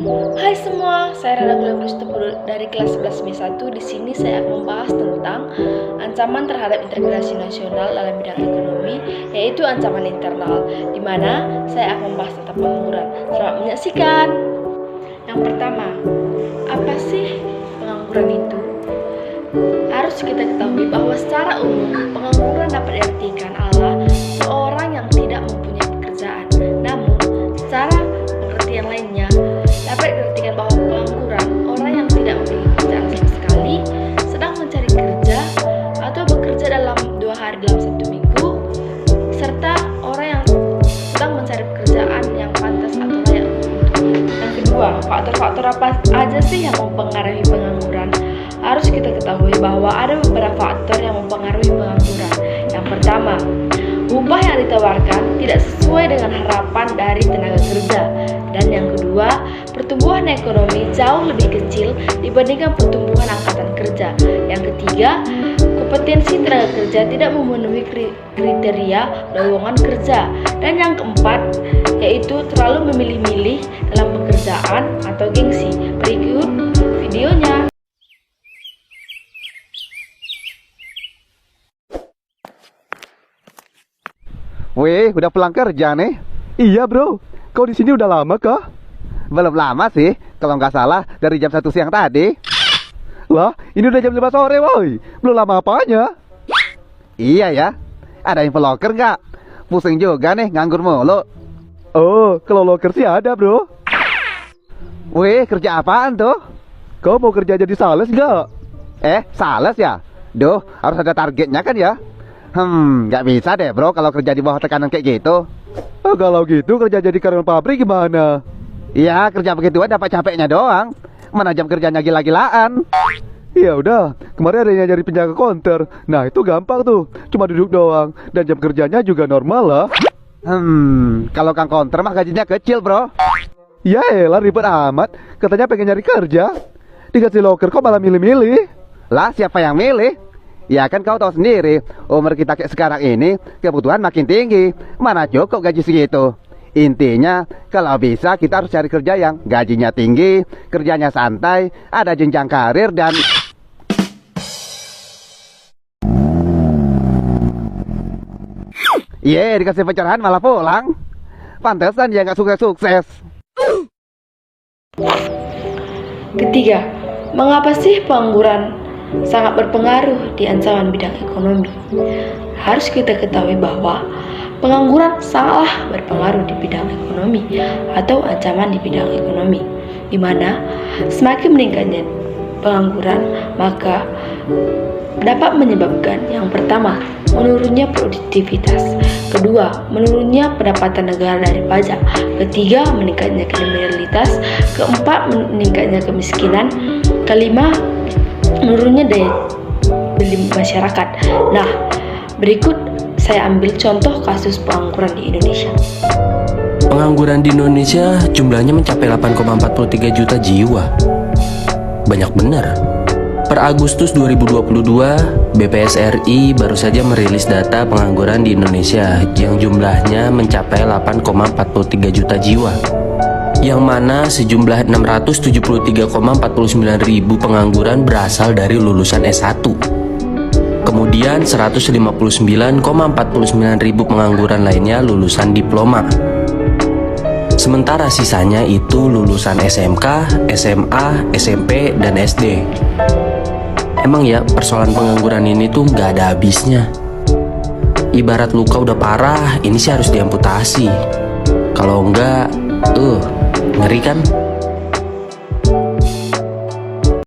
Hai semua, saya Rada Gulabus dari kelas 11 B1. Di sini saya akan membahas tentang ancaman terhadap integrasi nasional dalam bidang ekonomi, yaitu ancaman internal, di mana saya akan membahas tentang pengangguran. Selamat menyaksikan. Yang pertama, apa sih pengangguran itu? Harus kita ketahui bahwa secara umum pengangguran dapat diartikan adalah seorang yang tidak mempunyai pekerjaan. Namun, secara pengertian lainnya dapat diartikan bahwa pengangguran orang yang tidak memiliki pekerjaan sama sekali, sedang mencari kerja atau bekerja dalam 2 hari dalam 1 minggu, serta orang yang sedang mencari pekerjaan yang pantas atau layak untuknya. Yang kedua, faktor-faktor apa aja sih yang mempengaruhi pengangguran? Harus kita ketahui bahwa ada beberapa faktor yang mempengaruhi pengangguran. Yang pertama, upah yang ditawarkan tidak sesuai dengan harapan dari tenaga kerja. Dan yang kedua, pertumbuhan ekonomi jauh lebih kecil dibandingkan pertumbuhan angkatan kerja. Yang ketiga, kompetensi tenaga kerja tidak memenuhi kriteria lowongan kerja. Dan yang keempat, yaitu terlalu memilih-milih dalam pekerjaan atau gengsi. Berikut videonya. Weh, udah pulang kerja nih? Iya bro, kau di sini udah lama kah? Belum lama sih, kalau nggak salah dari jam 1 siang tadi. Lah, ini udah jam 5 sore woi. Belum lama apanya? Iya ya, ada info loker nggak? Pusing juga nih, nganggur mulu. Oh, kalau loker sih ada bro. Weh, kerja apaan tuh? Kau mau kerja jadi sales nggak? Sales ya? Duh, harus ada targetnya kan ya? Nggak bisa deh bro kalau kerja di bawah tekanan kayak gitu. Oh, kalau gitu kerja jadi karyawan pabrik gimana? Iya, kerja begituan dapat capeknya doang. Mana jam kerjanya gila-gilaan. Ya udah, kemarin ada yang nyari penjaga konter. Nah itu gampang tuh, cuma duduk doang. Dan jam kerjanya juga normal lah. Kalau kang konter mah gajinya kecil bro. Ya elah ribet amat. Katanya pengen nyari kerja, dikasih loker kok malah milih-milih. Lah siapa yang milih? Ya kan kau tahu sendiri, umur kita kayak sekarang ini kebutuhan makin tinggi. Mana cukup gaji segitu. Intinya kalau bisa kita harus cari kerja yang gajinya tinggi, kerjanya santai, ada jenjang karir dan dikasih pencerahan malah pulang. Pantesan dia nggak sukses-sukses. Ketiga, mengapa sih pengangguran sangat berpengaruh di ancaman bidang ekonomi? Harus kita ketahui bahwa pengangguran sangatlah berpengaruh di bidang ekonomi atau ancaman di bidang ekonomi, di mana semakin meningkatnya pengangguran maka dapat menyebabkan yang pertama, menurunnya produktivitas, kedua, menurunnya pendapatan negara dari pajak, ketiga, meningkatnya kriminalitas, keempat, meningkatnya kemiskinan, kelima, menurunnya daya beli masyarakat. Nah, berikut saya ambil contoh kasus pengangguran di Indonesia. Pengangguran di Indonesia jumlahnya mencapai 8,43 juta jiwa. Banyak benar. Per Agustus 2022, BPS RI baru saja merilis data pengangguran di Indonesia yang jumlahnya mencapai 8,43 juta jiwa. Yang mana sejumlah 673,49 ribu pengangguran berasal dari lulusan S1. Kemudian 159,49 ribu pengangguran lainnya lulusan diploma. Sementara sisanya itu lulusan SMK, SMA, SMP, dan SD. Emang ya persoalan pengangguran ini tuh nggak ada habisnya. Ibarat luka udah parah, ini sih harus diamputasi. Kalau enggak, ngeri kan?